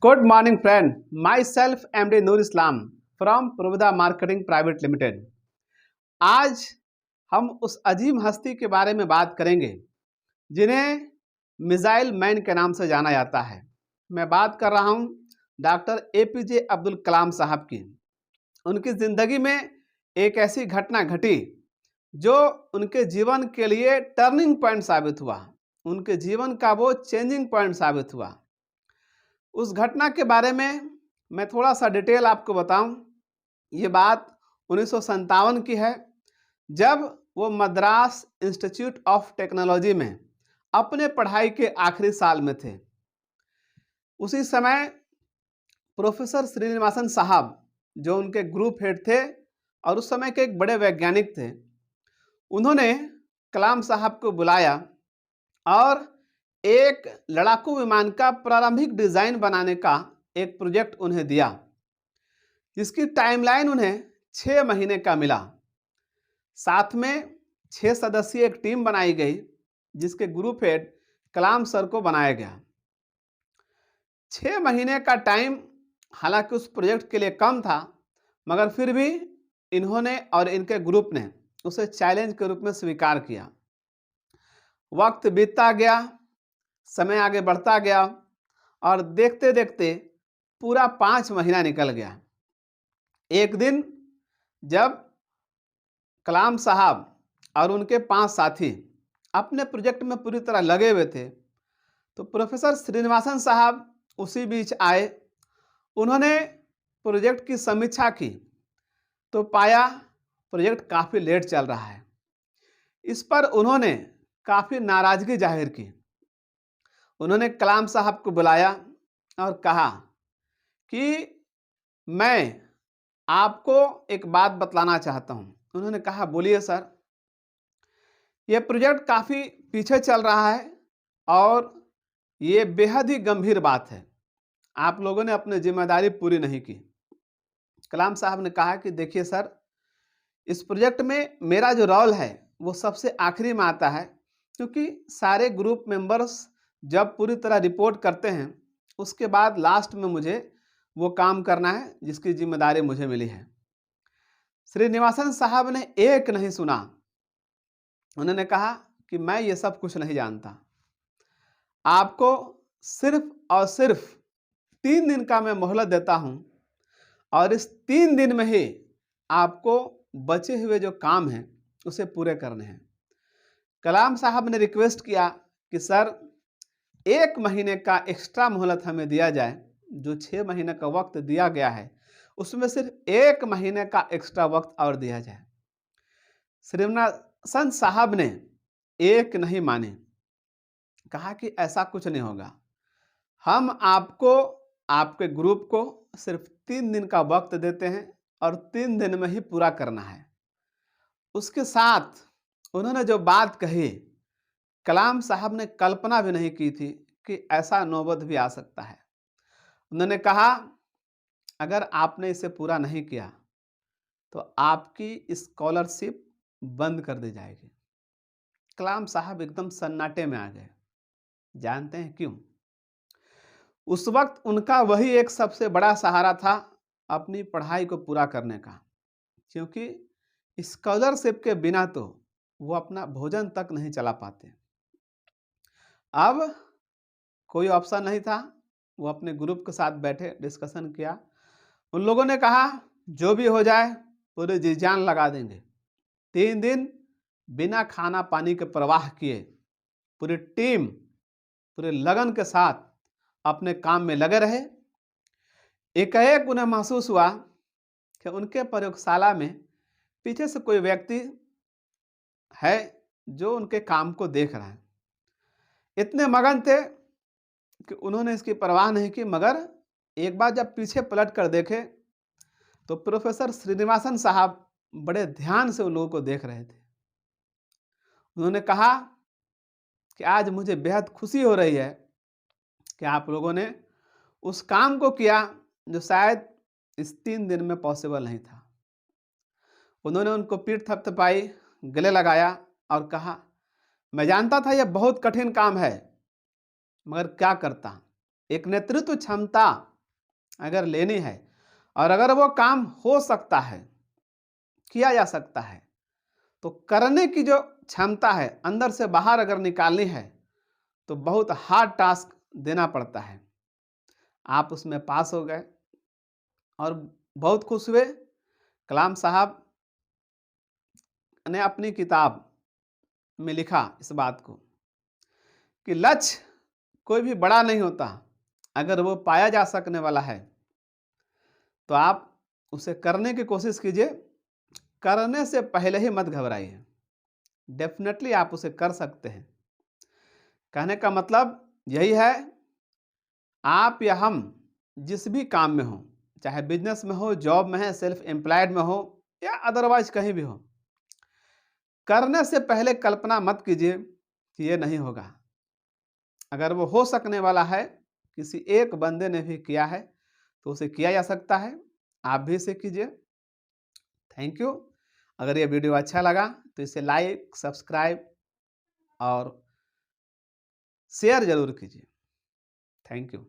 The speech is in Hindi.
Good morning, friend. Myself, MD Noor Islam from Provida Marketing Private Limited. आज हम उस अजीम हस्ती के बारे में बात करेंगे जिन्हें मिसाइल मैन के नाम से जाना जाता है। मैं बात कर रहा हूं डॉक्टर एपीजे अब्दुल कलाम साहब की। उनकी ज़िंदगी में एक ऐसी घटना घटी जो उनके जीवन के लिए टर्निंग पॉइंट साबित हुआ। उनके जीवन का वो चेंजिंग पॉइंट साबित हुआ। उस घटना के बारे में मैं थोड़ा सा डिटेल आपको बताऊं। ये बात 1957 की है, जब वो मद्रास इंस्टीट्यूट ऑफ टेक्नोलॉजी में अपने पढ़ाई के आखिरी साल में थे। उसी समय प्रोफेसर श्रीनिवासन साहब, जो उनके ग्रुप हेड थे और उस समय के एक बड़े वैज्ञानिक थे, उन्होंने कलाम साहब को बुलाया और एक लड़ाकू विमान का प्रारंभिक डिजाइन बनाने का एक प्रोजेक्ट उन्हें दिया, जिसकी टाइमलाइन उन्हें 6 महीने का मिला। साथ में 6 सदस्यीय एक टीम बनाई गई, जिसके ग्रुप हेड कलाम सर को बनाया गया। 6 महीने का टाइम हालांकि उस प्रोजेक्ट के लिए कम था, मगर फिर भी इन्होंने और इनके ग्रुप ने उसे चैलेंज के रूप में स्वीकार किया। वक्त बीतता गया, समय आगे बढ़ता गया और देखते देखते पूरा 5 महीना निकल गया। एक दिन जब कलाम साहब और उनके 5 साथी अपने प्रोजेक्ट में पूरी तरह लगे हुए थे, तो प्रोफेसर श्रीनिवासन साहब उसी बीच आए। उन्होंने प्रोजेक्ट की समीक्षा की तो पाया प्रोजेक्ट काफ़ी लेट चल रहा है। इस पर उन्होंने काफ़ी नाराज़गी जाहिर की। उन्होंने कलाम साहब को बुलाया और कहा कि मैं आपको एक बात बतलाना चाहता हूं। उन्होंने कहा, बोलिए सर। यह प्रोजेक्ट काफ़ी पीछे चल रहा है और ये बेहद ही गंभीर बात है। आप लोगों ने अपनी जिम्मेदारी पूरी नहीं की। कलाम साहब ने कहा कि देखिए सर, इस प्रोजेक्ट में मेरा जो रोल है वो सबसे आखिरी में आता है, क्योंकि सारे ग्रुप मेंबर्स जब पूरी तरह रिपोर्ट करते हैं, उसके बाद लास्ट में मुझे वो काम करना है जिसकी जिम्मेदारी मुझे मिली है। श्रीनिवासन साहब ने एक नहीं सुना। उन्होंने कहा कि मैं ये सब कुछ नहीं जानता। आपको सिर्फ और सिर्फ 3 दिन का मैं मोहलत देता हूं और इस 3 दिन में ही आपको बचे हुए जो काम हैं उसे पूरे करने हैं। कलाम साहब ने रिक्वेस्ट किया कि सर, 1 महीने का एक्स्ट्रा मोहलत हमें दिया जाए। जो 6 महीने का वक्त दिया गया है उसमें सिर्फ 1 महीने का एक्स्ट्रा वक्त और दिया जाए। श्रीनिवासन साहब ने एक नहीं माने, कहा कि ऐसा कुछ नहीं होगा। हम आपको, आपके ग्रुप को सिर्फ 3 दिन का वक्त देते हैं और 3 दिन में ही पूरा करना है। उसके साथ उन्होंने जो बात कही, कलाम साहब ने कल्पना भी नहीं की थी कि ऐसा नौबत भी आ सकता है। उन्होंने कहा, अगर आपने इसे पूरा नहीं किया तो आपकी स्कॉलरशिप बंद कर दी जाएगी। कलाम साहब एकदम सन्नाटे में आ गए। जानते हैं क्यों? उस वक्त उनका वही एक सबसे बड़ा सहारा था अपनी पढ़ाई को पूरा करने का, क्योंकि स्कॉलरशिप के बिना तो वो अपना भोजन तक नहीं चला पाते। अब कोई ऑप्शन नहीं था। वो अपने ग्रुप के साथ बैठे, डिस्कशन किया। उन लोगों ने कहा, जो भी हो जाए पूरे जी जान लगा देंगे। 3 दिन बिना खाना पानी के परवाह किए पूरी टीम पूरे लगन के साथ अपने काम में लगे रहे। एकाएक उन्हें महसूस हुआ कि उनके प्रयोगशाला में पीछे से कोई व्यक्ति है जो उनके काम को देख रहा है। इतने मगन थे कि उन्होंने इसकी परवाह नहीं की, मगर एक बार जब पीछे पलट कर देखे तो प्रोफेसर श्रीनिवासन साहब बड़े ध्यान से उन लोगों को देख रहे थे। उन्होंने कहा कि आज मुझे बेहद खुशी हो रही है कि आप लोगों ने उस काम को किया जो शायद इस 3 दिन में पॉसिबल नहीं था। उन्होंने उनको पीठ थपथपाई, गले लगाया और कहा, मैं जानता था यह बहुत कठिन काम है, मगर क्या करता, एक नेतृत्व क्षमता अगर लेनी है और अगर वो काम हो सकता है, किया जा सकता है, तो करने की जो क्षमता है अंदर से बाहर अगर निकालनी है तो बहुत हार्ड टास्क देना पड़ता है। आप उसमें पास हो गए और बहुत खुश हुए। कलाम साहब ने अपनी किताब में लिखा इस बात को कि लक्ष्य कोई भी बड़ा नहीं होता, अगर वो पाया जा सकने वाला है तो आप उसे करने की कोशिश कीजिए। करने से पहले ही मत घबराइए, डेफिनेटली आप उसे कर सकते हैं। कहने का मतलब यही है, आप या हम जिस भी काम में हो, चाहे बिजनेस में हो, जॉब में है, सेल्फ एम्प्लॉयड में हो या अदरवाइज कहीं भी हो, करने से पहले कल्पना मत कीजिए कि ये नहीं होगा। अगर वो हो सकने वाला है, किसी एक बंदे ने भी किया है, तो उसे किया जा सकता है। आप भी इसे कीजिए। Thank you. अगर ये वीडियो अच्छा लगा तो इसे लाइक, सब्सक्राइब और शेयर जरूर कीजिए। Thank you.